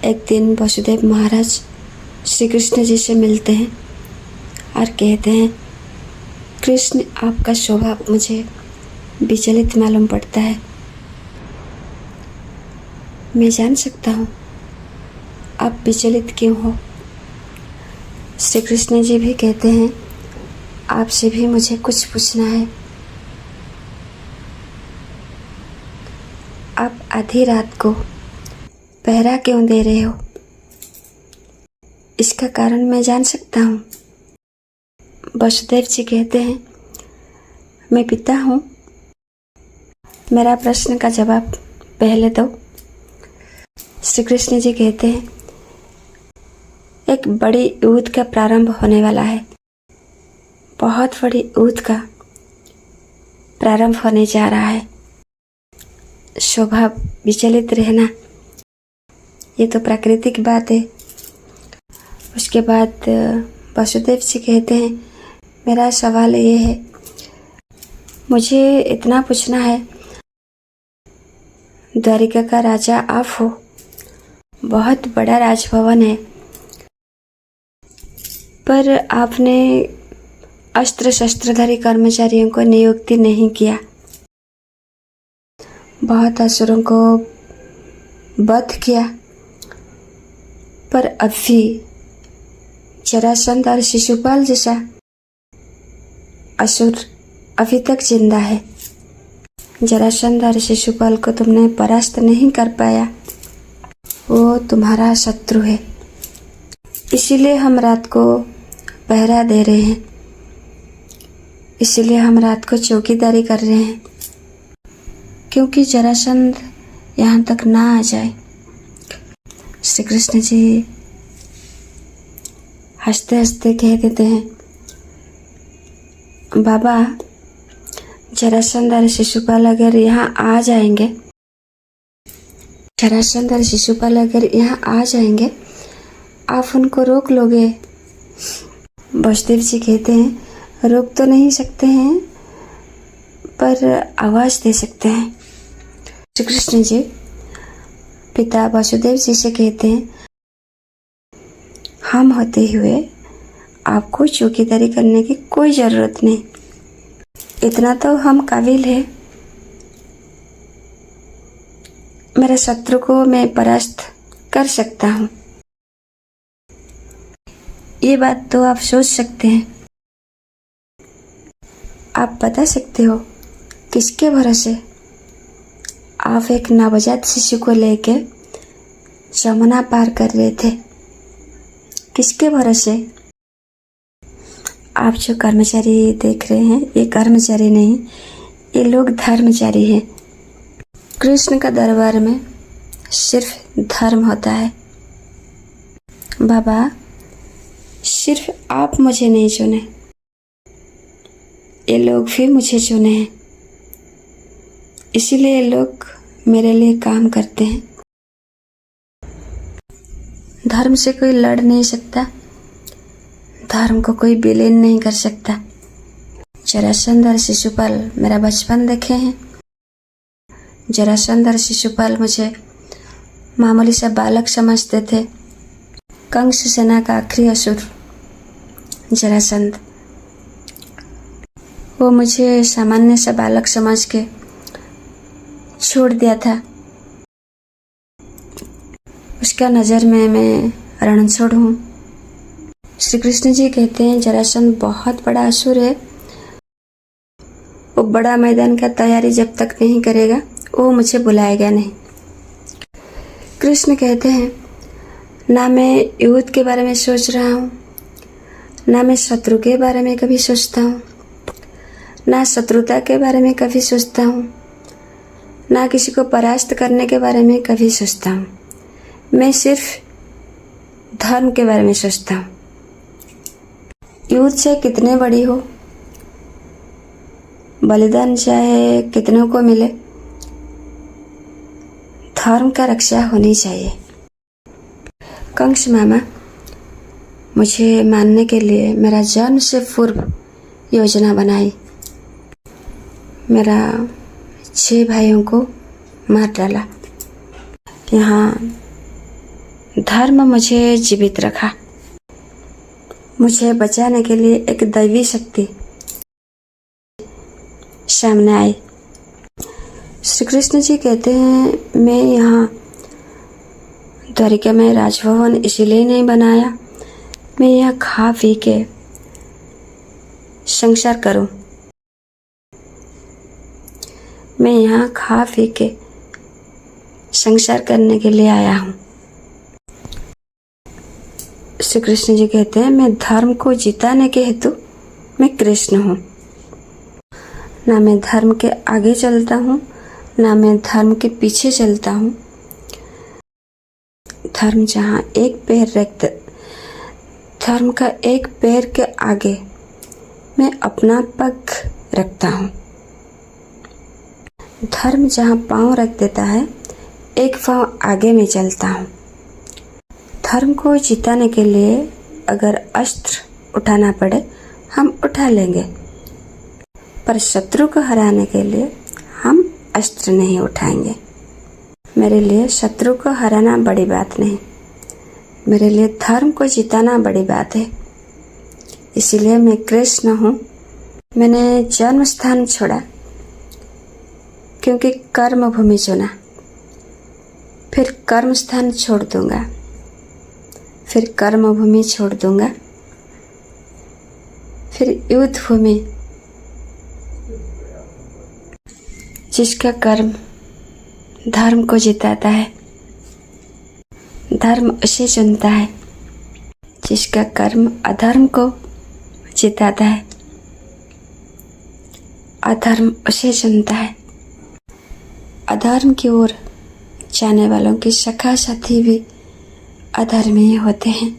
एक दिन वसुदेव महाराज श्री कृष्ण जी से मिलते हैं और कहते हैं, कृष्ण, आपका स्वभाव मुझे विचलित मालूम पड़ता है। मैं जान सकता हूँ आप विचलित क्यों हो? श्री कृष्ण जी भी कहते हैं, आपसे भी मुझे कुछ पूछना है। आप आधी रात को पहरा क्यों दे रहे हो? इसका कारण मैं जान सकता हूँ? वसुदेव जी कहते हैं, मैं पिता हूँ, मेरा प्रश्न का जवाब पहले दो। श्री कृष्ण जी कहते हैं, एक बड़ी युद्ध का प्रारंभ होने वाला है। बहुत बड़ी युद्ध का प्रारंभ होने जा रहा है। स्वभाव विचलित रहना ये तो प्राकृतिक बात है। उसके बाद वसुदेव जी कहते हैं, मेरा सवाल ये है, मुझे इतना पूछना है, द्वारिका का राजा आप हो, बहुत बड़ा राजभवन है, पर आपने अस्त्र शस्त्रधारी कर्मचारियों को नियुक्ति नहीं किया। बहुत असुरों को वध किया, पर अभी जरासंध और शिशुपाल जैसा असुर अभी तक जिंदा है। जरासंध और शिशुपाल को तुमने परास्त नहीं कर पाया, वो तुम्हारा शत्रु है। इसीलिए हम रात को पहरा दे रहे हैं, इसीलिए हम रात को चौकीदारी कर रहे हैं, क्योंकि जरासंध यहाँ तक ना आ जाए। श्री कृष्ण जी हंसते हंसते कह देते हैं, बाबा, जरासंध और शिशुपाल अगर यहाँ आ जाएंगे, जरासंध और शिशुपाल अगर यहाँ आ जाएंगे, आप उनको रोक लोगे? वसुदेव जी कहते हैं, रोक तो नहीं सकते हैं, पर आवाज दे सकते हैं। श्री कृष्ण जी पिता वसुदेव जी से कहते हैं, हम होते हुए आपको चौकीदारी करने की कोई ज़रूरत नहीं, इतना तो हम काबिल है। मेरे शत्रु को मैं परास्त कर सकता हूँ। ये बात तो आप सोच सकते हैं। आप बता सकते हो किसके भरोसे आप एक नवजात शिशु को लेके यमुना पार कर रहे थे? किसके भरोसे? आप जो कर्मचारी देख रहे हैं, ये कर्मचारी नहीं, ये लोग धर्मचारी हैं। कृष्ण का दरबार में सिर्फ धर्म होता है। बाबा, सिर्फ आप मुझे नहीं चुने, ये लोग भी मुझे चुने हैं, इसीलिए ये लोग मेरे लिए काम करते हैं। धर्म से कोई लड़ नहीं सकता, धर्म को कोई विलीन नहीं कर सकता। जरासंध और शिशुपाल मेरा बचपन देखे हैं। जरासंध और शिशुपाल मुझे मामूली सा बालक समझते थे। कंस सेना का आखिरी असुर जरासंध, वो मुझे सामान्य सा बालक समझ के छोड़ दिया था। उसका नज़र में मैं रणछोड़ हूँ। श्री कृष्ण जी कहते हैं, जरासंध बहुत बड़ा असुर है, वो बड़ा मैदान का तैयारी जब तक नहीं करेगा, वो मुझे बुलाएगा नहीं। कृष्ण कहते हैं, ना मैं युद्ध के बारे में सोच रहा हूँ, ना मैं शत्रु के बारे में कभी सोचता हूँ, ना शत्रुता के बारे में कभी सोचता हूँ, ना किसी को परास्त करने के बारे में कभी सोचता हूँ। मैं सिर्फ धर्म के बारे में सोचता हूँ। युद्ध चाहे कितने बड़ी हो, बलिदान चाहे कितनों को मिले, धर्म का रक्षा होनी चाहिए। कंस मामा मुझे मानने के लिए मेरा जन्म से पूर्व योजना बनाई। मेरा 6 भाइयों को मार डाला। यहाँ धर्म मुझे जीवित रखा। मुझे बचाने के लिए एक दैवी शक्ति सामने आई। श्री कृष्ण जी कहते हैं, मैं यहाँ द्वारिका में राजभवन इसीलिए नहीं बनाया, मैं यहाँ खा पी के संसार करूं। मैं यहाँ खा पी के संसार करने के लिए आया हूँ। श्री कृष्ण जी कहते हैं, मैं धर्म को जिताने के हेतु मैं कृष्ण हूँ। ना मैं धर्म के आगे चलता हूँ, ना मैं धर्म के पीछे चलता हूँ। धर्म जहाँ एक पैर रखते, धर्म का एक पैर के आगे मैं अपना पग रखता हूँ। धर्म जहाँ पाँव रख देता है, एक पाँव आगे में चलता हूँ। धर्म को जिताने के लिए अगर अस्त्र उठाना पड़े हम उठा लेंगे, पर शत्रु को हराने के लिए हम अस्त्र नहीं उठाएंगे। मेरे लिए शत्रु को हराना बड़ी बात नहीं, मेरे लिए धर्म को जिताना बड़ी बात है। इसीलिए मैं कृष्ण हूँ। मैंने जन्म स्थान छोड़ा क्योंकि कर्म भूमि चुना, फिर कर्म स्थान छोड़ दूंगा, फिर कर्म भूमि छोड़ दूंगा, फिर युद्ध भूमि। जिसका कर्म धर्म को जिताता है, धर्म उसे चुनता है। जिसका कर्म अधर्म को जिताता है, अधर्म उसे चुनता है। अधर्म की ओर जाने वालों की सखा साथी भी अधर्मी होते हैं।